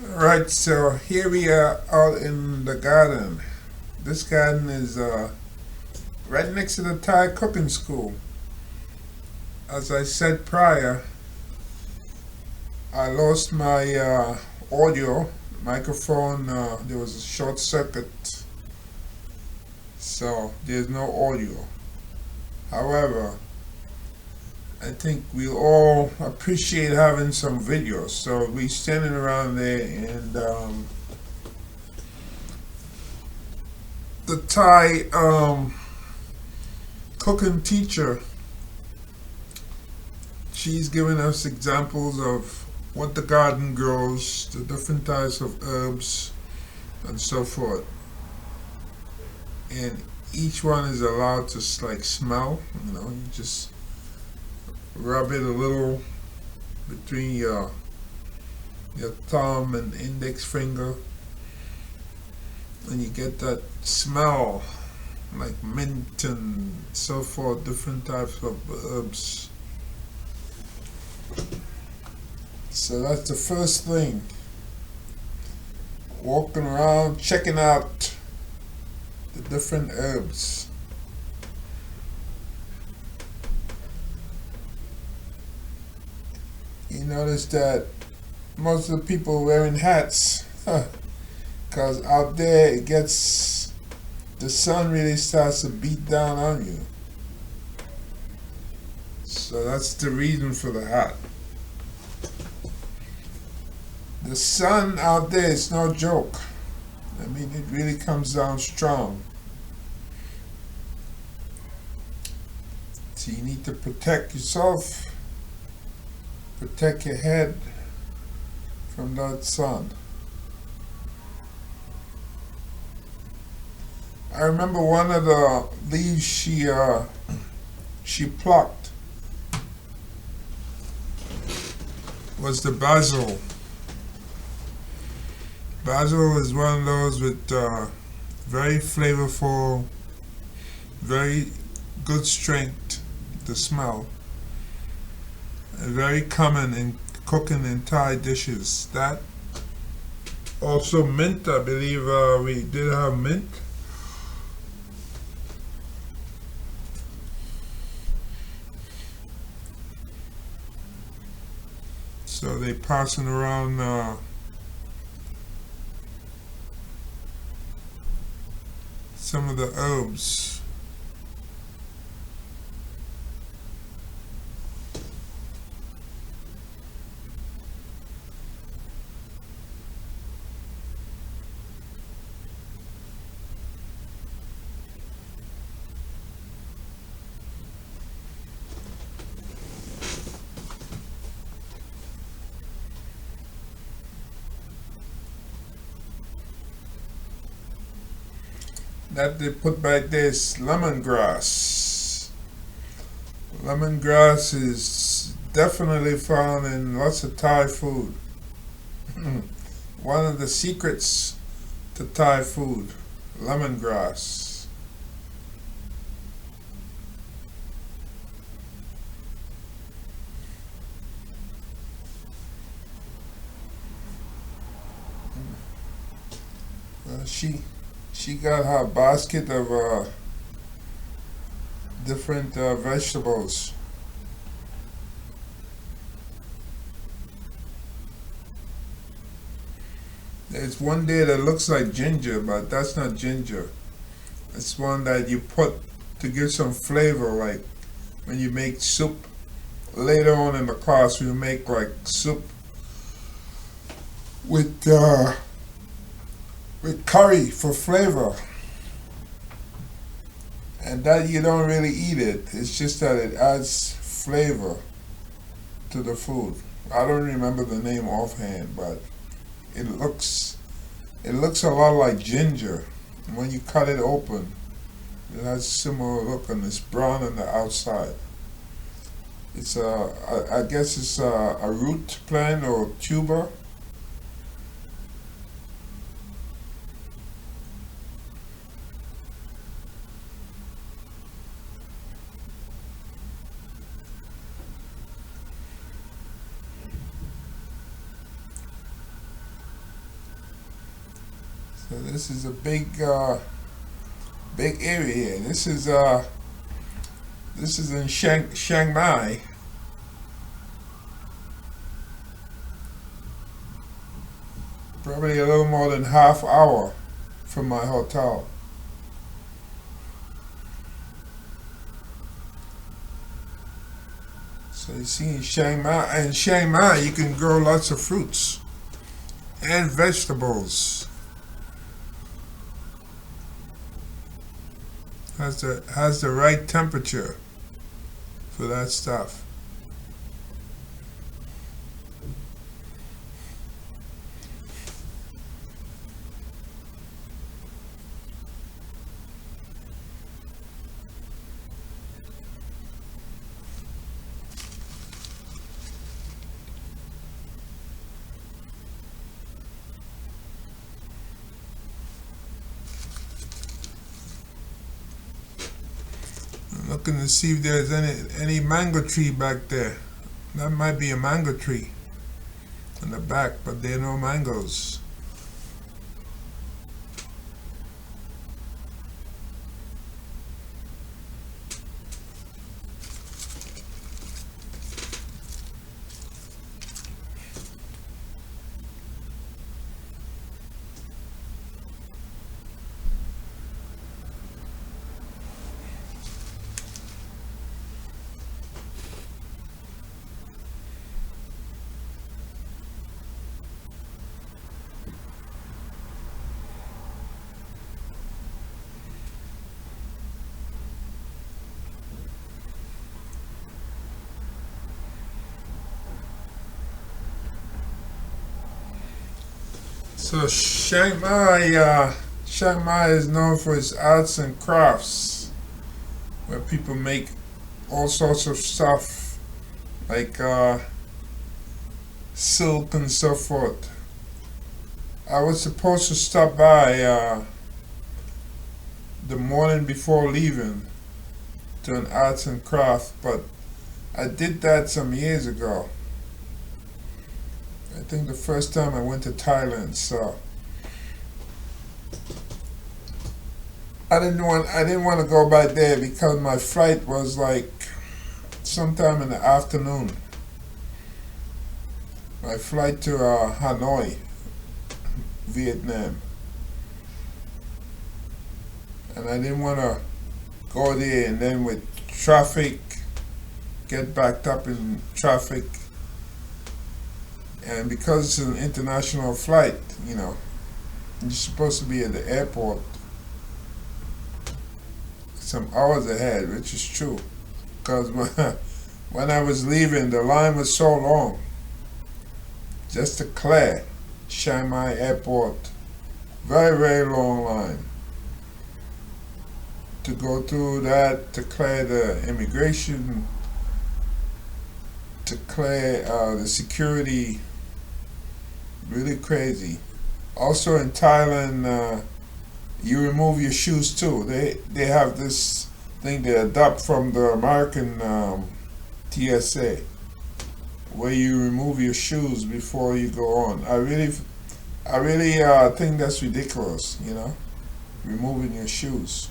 Right, so here we are out in the garden. This garden is right next to the Thai cooking school. As I said prior, I lost my audio microphone. There was a short circuit, so there's no audio. However, I think we all appreciate having some videos. So we standing around there, and the Thai cooking teacher, she's giving us examples of what the garden grows, the different types of herbs, and so forth. And each one is allowed to like smell. You just rub it a little between your thumb and index finger, and you get that smell like mint and so forth, different types of herbs. So that's the first thing. Walking around, checking out the different herbs. You notice that most of the people wearing hats, because out there the sun really starts to beat down on you. So that's the reason for the hat. The sun out there is no joke. I mean, it really comes down strong. So you need to protect yourself, protect your head from that sun. I remember one of the leaves she plucked was the basil. Basil is one of those with very flavorful, very good strength to smell, and very common in cooking in Thai dishes. That also mint, I believe we did have mint. So they passing around some of the herbs. That they put back there is lemongrass. Lemongrass is definitely found in lots of Thai food. One of the secrets to Thai food, lemongrass. She got her basket of different vegetables. There's one there that looks like ginger, but that's not ginger. It's one that you put to give some flavor, like when you make soup. Later on in the class, we make like soup with curry for flavor, and that you don't really eat it. It's just that it adds flavor to the food. I don't remember the name offhand, but it looks it looks a lot like ginger. When you cut it open, it has a similar look, and it's brown on the outside. It's I guess it's a root plant or tuber. So this is a big area here. This is in Chiang Mai. Probably a little more than half hour from my hotel. So you see in Chiang Mai you can grow lots of fruits and vegetables. Has the right temperature for that stuff. I'm looking to see if there's any mango tree back there. That might be a mango tree in the back, but there are no mangoes. So Chiang Mai is known for its arts and crafts, where people make all sorts of stuff like silk and so forth. I was supposed to stop by the morning before leaving to an arts and craft, but I did that some years ago. I think the first time I went to Thailand, so I didn't want to go by there because my flight was like sometime in the afternoon. My flight to Hanoi, Vietnam, and I didn't want to go there and then with traffic get backed up in traffic. And because it's an international flight, you're supposed to be at the airport some hours ahead, which is true. Because when I was leaving, the line was so long. Just to clear Chiang Mai Airport, very, very long line. To go through that, to clear the immigration, to clear the security. Really crazy. Also in Thailand, you remove your shoes too. They have this thing they adopt from the American TSA, where you remove your shoes before you go on. I really think that's ridiculous. Removing your shoes.